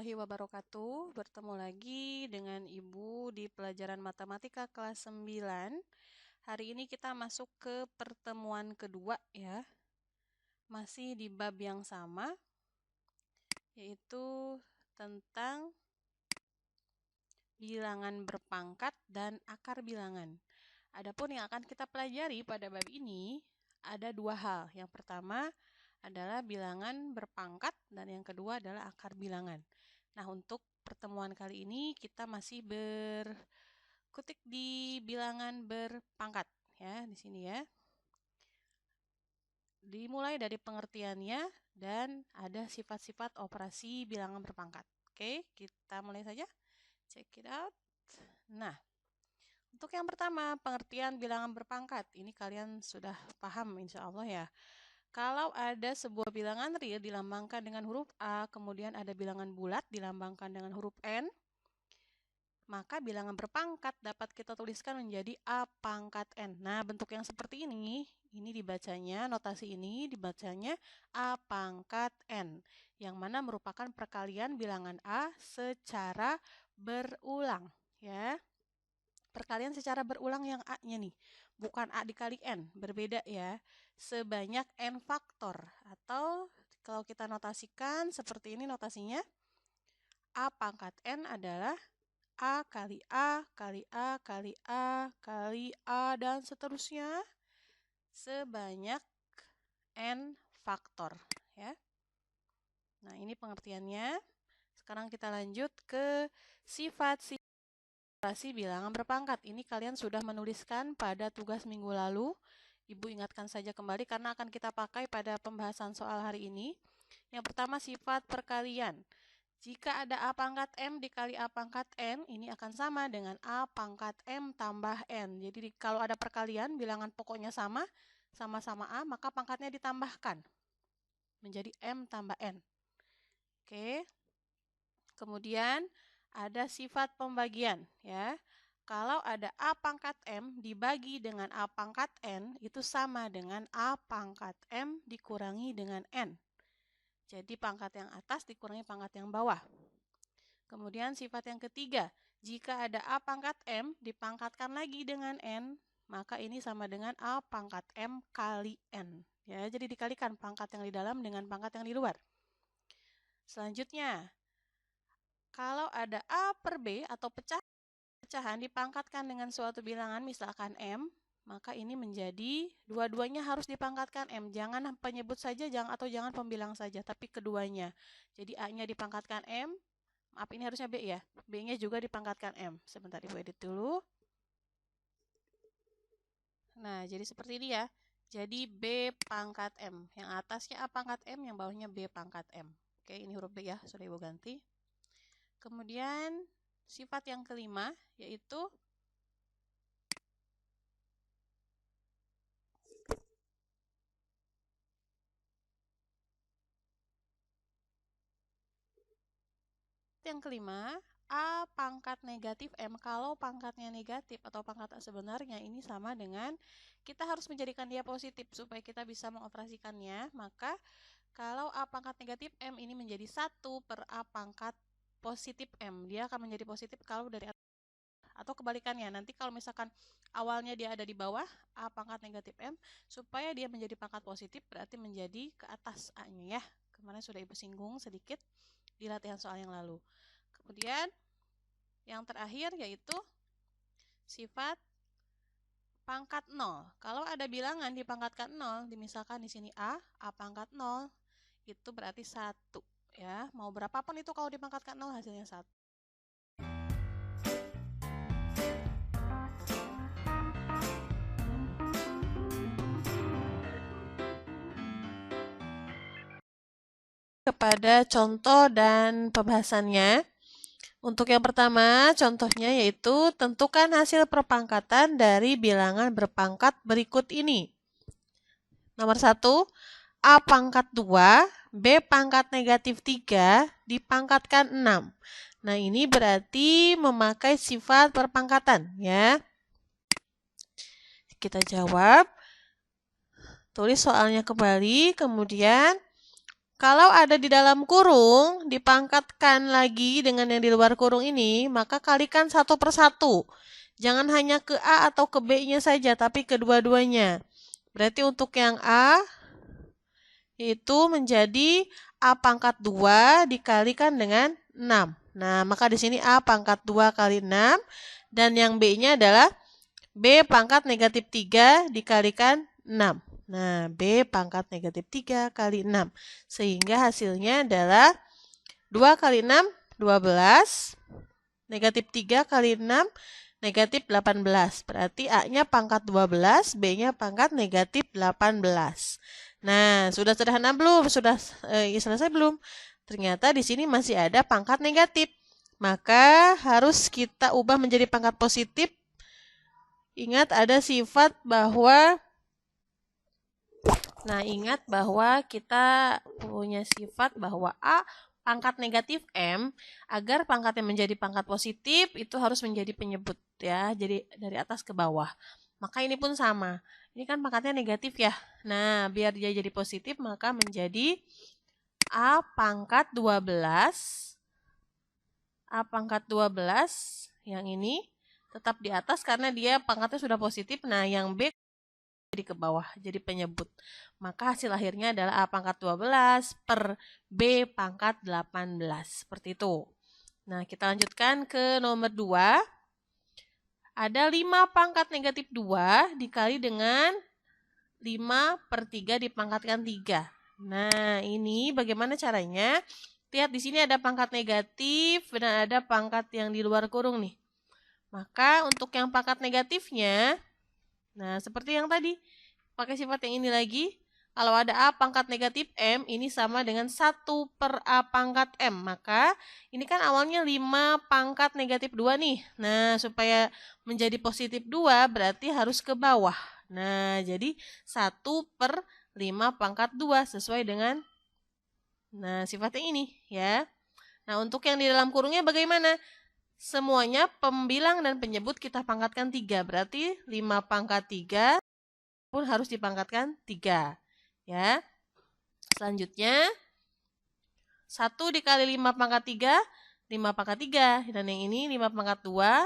warahmatullahi wabarakatuh. Bertemu lagi dengan Ibu di pelajaran matematika kelas 9. Hari ini kita masuk ke pertemuan kedua ya. Masih di bab yang sama, yaitu tentang bilangan berpangkat dan akar bilangan. Adapun yang akan kita pelajari pada bab ini ada dua hal. Yang pertama adalah bilangan berpangkat dan yang kedua adalah akar bilangan. Nah, untuk pertemuan kali ini kita masih berkutik di bilangan berpangkat ya, di sini ya. Dimulai dari pengertiannya dan ada sifat-sifat operasi bilangan berpangkat. Oke, kita mulai saja. Check it out. Nah, untuk yang pertama, pengertian bilangan berpangkat. Ini kalian sudah paham insya Allah ya. Kalau ada sebuah bilangan real dilambangkan dengan huruf A, kemudian ada bilangan bulat dilambangkan dengan huruf N, maka bilangan berpangkat dapat kita tuliskan menjadi A pangkat N. Nah, bentuk yang seperti ini dibacanya, notasi ini dibacanya A pangkat N, yang mana merupakan perkalian bilangan A secara berulang, ya. Perkalian secara berulang yang A-nya nih, bukan A dikali N, berbeda ya, sebanyak N faktor. Atau kalau kita notasikan seperti ini notasinya, A pangkat N adalah A kali A kali A kali A kali A dan seterusnya sebanyak N faktor ya. Nah, ini pengertiannya. Sekarang kita lanjut ke sifat-sifat operasi bilangan berpangkat. Ini kalian sudah menuliskan pada tugas minggu lalu. Ibu ingatkan saja kembali karena akan kita pakai pada pembahasan soal hari ini. Yang pertama, sifat perkalian. Jika ada A pangkat M dikali A pangkat N, ini akan sama dengan A pangkat M tambah N. Jadi kalau ada perkalian, bilangan pokoknya sama-sama A, maka pangkatnya ditambahkan menjadi M tambah N. Oke. Kemudian ada sifat pembagian ya. Kalau ada A pangkat M dibagi dengan A pangkat N, itu sama dengan A pangkat M dikurangi dengan N. Jadi pangkat yang atas dikurangi pangkat yang bawah. Kemudian sifat yang ketiga, jika ada A pangkat M dipangkatkan lagi dengan N, maka ini sama dengan A pangkat M kali N. Ya, jadi dikalikan pangkat yang di dalam dengan pangkat yang di luar. Selanjutnya, kalau ada A per B atau pecahan dipangkatkan dengan suatu bilangan, misalkan M, maka ini menjadi dua-duanya harus dipangkatkan M. Jangan penyebut saja atau jangan pembilang saja, tapi keduanya. Jadi A-nya dipangkatkan M, maaf ini harusnya B ya. B-nya juga dipangkatkan M. Sebentar Ibu edit dulu. Nah, jadi seperti ini ya. Jadi B pangkat M. Yang atasnya A pangkat M, yang bawahnya B pangkat M. Oke, ini huruf B ya, sudah Ibu ganti. Kemudian sifat yang kelima yaitu A pangkat negatif M. Kalau pangkatnya negatif atau pangkat A sebenarnya ini sama dengan kita harus menjadikan dia positif supaya kita bisa mengoperasikannya. Maka kalau A pangkat negatif M ini menjadi 1 per A pangkat positif M. Dia akan menjadi positif kalau dari atas. Atau kebalikannya, nanti kalau misalkan awalnya dia ada di bawah A pangkat negatif M, supaya dia menjadi pangkat positif berarti menjadi ke atas A-nya ya. Kemarin sudah Ibu singgung sedikit di latihan soal yang lalu. Kemudian yang terakhir yaitu sifat pangkat 0. Kalau ada bilangan dipangkatkan 0, misalkan di sini A pangkat 0, itu berarti 1 ya. Mau berapapun itu kalau dipangkatkan 0 hasilnya 1. Kepada contoh dan pembahasannya. Untuk yang pertama, contohnya yaitu tentukan hasil perpangkatan dari bilangan berpangkat berikut ini. Nomor 1, A pangkat 2, B pangkat negatif 3, dipangkatkan 6. Nah, ini berarti memakai sifat perpangkatan ya. Kita jawab. Tulis soalnya kembali, kemudian Kalau ada di dalam kurung, dipangkatkan lagi dengan yang di luar kurung ini, maka kalikan 1/1. Jangan hanya ke A atau ke B-nya saja, tapi kedua-duanya. Berarti untuk yang A, itu menjadi A pangkat 2 dikalikan dengan 6. Nah, maka di sini A pangkat 2 kali 6, dan yang B-nya adalah B pangkat negatif 3 dikalikan 6. Nah, B pangkat negatif 3 kali 6. Sehingga hasilnya adalah 2 kali 6, 12. Negatif 3 kali 6, negatif 18. Berarti A-nya pangkat 12, B-nya pangkat negatif 18. Nah, sudah sederhana belum? Sudah selesai belum? Ternyata di sini masih ada pangkat negatif. Maka harus kita ubah menjadi pangkat positif. Ingat ada sifat bahwa ingat bahwa kita punya sifat bahwa A pangkat negatif M, agar pangkatnya menjadi pangkat positif itu harus menjadi penyebut ya. Jadi dari atas ke bawah. Maka ini pun sama. Ini kan pangkatnya negatif ya. Nah, biar dia jadi positif maka menjadi A pangkat 12. A pangkat 12 yang ini tetap di atas karena dia pangkatnya sudah positif. Nah, yang B jadi ke bawah, jadi penyebut. Maka hasil akhirnya adalah A pangkat 12 per B pangkat 18. Seperti itu. Nah, kita lanjutkan ke nomor 2. Ada 5 pangkat negatif 2 dikali dengan 5/3 dipangkatkan 3. Nah, ini bagaimana caranya? Lihat di sini ada pangkat negatif dan ada pangkat yang di luar kurung nih. Maka untuk yang pangkat negatifnya, nah seperti yang tadi, pakai sifat yang ini lagi. Kalau ada A pangkat negatif M, ini sama dengan 1 per A pangkat M. Maka ini kan awalnya 5 pangkat negatif 2 nih. Nah, supaya menjadi positif 2 berarti harus ke bawah. Nah, jadi 1 per 5 pangkat 2 sesuai dengan sifat yang ini ya. Nah, untuk yang di dalam kurungnya bagaimana? Semuanya pembilang dan penyebut kita pangkatkan 3. Berarti 5 pangkat 3 pun harus dipangkatkan 3. Ya. Selanjutnya 1 dikali 5 pangkat 3, 5 pangkat 3. Dan yang ini 5 pangkat 2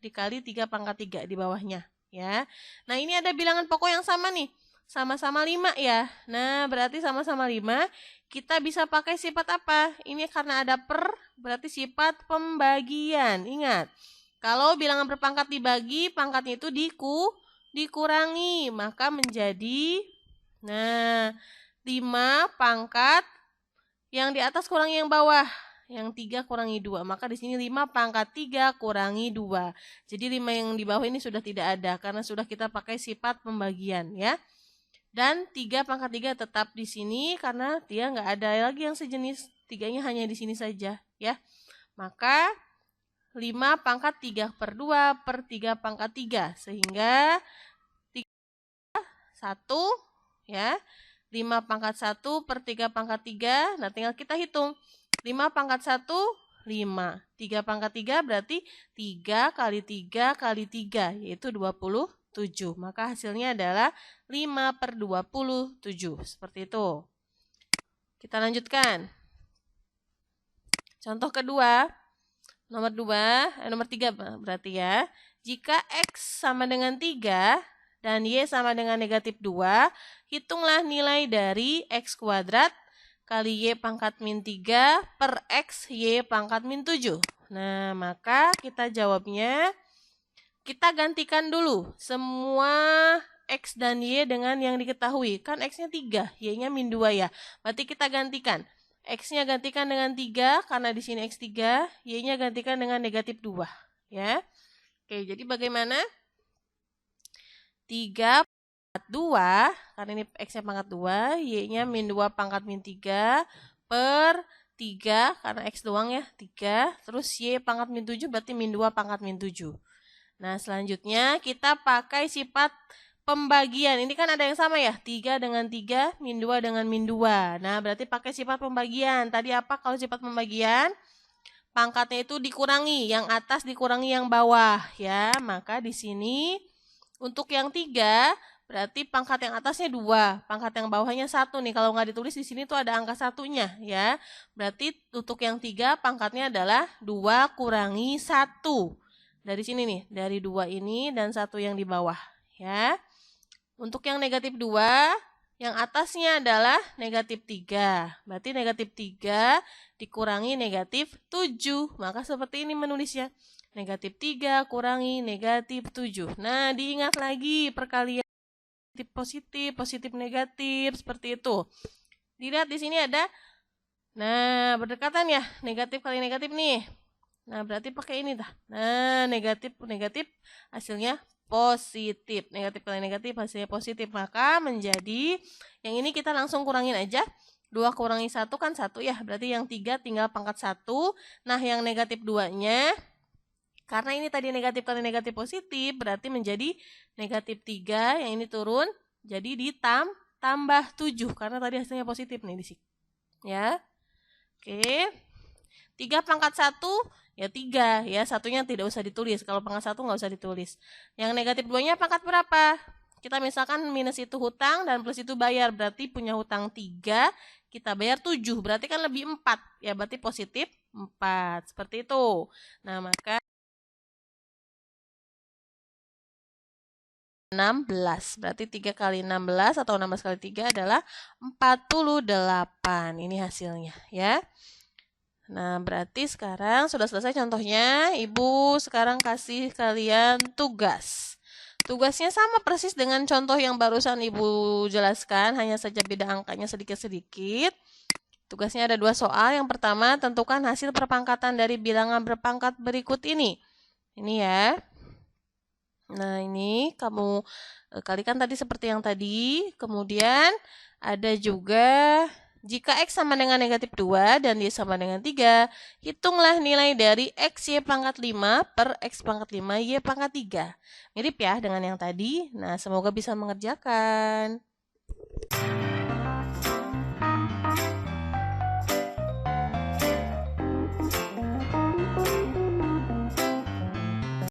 dikali 3 pangkat 3 di bawahnya. Ya. Nah, ini ada bilangan pokok yang sama nih. Sama-sama 5 ya. Nah, berarti sama-sama 5. Kita bisa pakai sifat apa? Ini karena ada per, berarti sifat pembagian. Ingat, kalau bilangan berpangkat dibagi, pangkatnya itu dikurangi. Maka menjadi 5 pangkat yang di atas kurangi yang bawah. Yang 3 kurangi 2. Maka di sini 5 pangkat 3 kurangi 2. Jadi 5 yang di bawah ini sudah tidak ada karena sudah kita pakai sifat pembagian ya. Dan 3 pangkat 3 tetap di sini karena dia nggak ada lagi yang sejenis. 3-nya hanya di sini saja ya. Maka 5 pangkat 3 per 2 per 3 pangkat 3. Sehingga 1 ya. 5 pangkat 1 per 3 pangkat 3. Nah, tinggal kita hitung. 5 pangkat 1, 5. 3 pangkat 3 berarti 3 kali 3 kali 3, yaitu 27. Maka hasilnya adalah 5 per 27. Seperti itu. Kita lanjutkan. Contoh kedua. Nomor 3 berarti ya. Jika X sama dengan 3 dan Y sama dengan negatif 2, hitunglah nilai dari X kuadrat kali Y pangkat min 3 per X Y pangkat min 7. Nah, maka kita jawabnya, kita gantikan dulu semua X dan Y dengan yang diketahui. Kan X-nya 3, Y-nya min 2 ya. Berarti kita gantikan. X-nya gantikan dengan 3, karena di sini X3, Y-nya gantikan dengan negatif 2. Ya. Oke, jadi bagaimana? 3 pangkat 2, karena ini X-nya pangkat 2, Y-nya min 2 pangkat min 3, per 3, karena X doang ya, 3, terus Y pangkat min 7, berarti min 2 pangkat min 7. Nah, selanjutnya kita pakai sifat pembagian. Ini kan ada yang sama ya, 3 dengan 3, min 2 dengan min 2. Nah, berarti pakai sifat pembagian. Tadi apa kalau sifat pembagian? Pangkatnya itu dikurangi, yang atas dikurangi yang bawah ya. Maka di sini untuk yang 3 berarti pangkat yang atasnya 2, pangkat yang bawahnya 1 nih. Kalau nggak ditulis di sini tuh ada angka 1-nya ya. Berarti untuk yang 3 pangkatnya adalah 2 kurangi 1. Dari sini nih, dari 2 ini dan 1 yang di bawah ya. Untuk yang negatif 2, yang atasnya adalah negatif 3. Berarti negatif 3 dikurangi negatif 7. Maka seperti ini menulisnya. Negatif 3 kurangi negatif 7. Nah, diingat lagi perkalian positif, positif negatif, seperti itu. Dilihat di sini ada, nah berdekatan ya, negatif kali negatif nih. Nah berarti pakai ini dah. Nah negatif negatif hasilnya positif, negatif kali negatif hasilnya positif, maka menjadi yang ini kita langsung kurangin aja. 2 kurangi 1 kan 1 ya, berarti yang 3 tinggal pangkat 1. Nah yang negatif 2-nya, karena ini tadi negatif kali negatif positif, berarti menjadi negatif 3, yang ini turun, jadi ditambah 7, karena tadi hasilnya positif nih di sini. Ya, oke. 3 pangkat 1, ya 3, ya satunya tidak usah ditulis, kalau pangkat 1 nggak usah ditulis. Yang negatif 2-nya pangkat berapa? Kita misalkan minus itu hutang dan plus itu bayar, berarti punya hutang 3, kita bayar 7, berarti kan lebih 4, ya berarti positif 4, seperti itu. Nah, maka 16. Berarti 3 kali 16 atau 16 kali 3 adalah 48. Ini hasilnya ya. Nah, berarti sekarang sudah selesai contohnya. Ibu sekarang kasih kalian tugas. Tugasnya sama persis dengan contoh yang barusan Ibu jelaskan, hanya saja beda angkanya sedikit-sedikit. Tugasnya ada 2 soal. Yang pertama, tentukan hasil perpangkatan dari bilangan berpangkat berikut ini. Ini ya. Nah, ini kamu kalikan tadi seperti yang tadi. Kemudian ada juga jika X sama dengan negatif 2 dan Y sama dengan 3, hitunglah nilai dari X Y pangkat 5 per X pangkat 5 Y pangkat 3. Mirip ya dengan yang tadi. Nah, semoga bisa mengerjakan.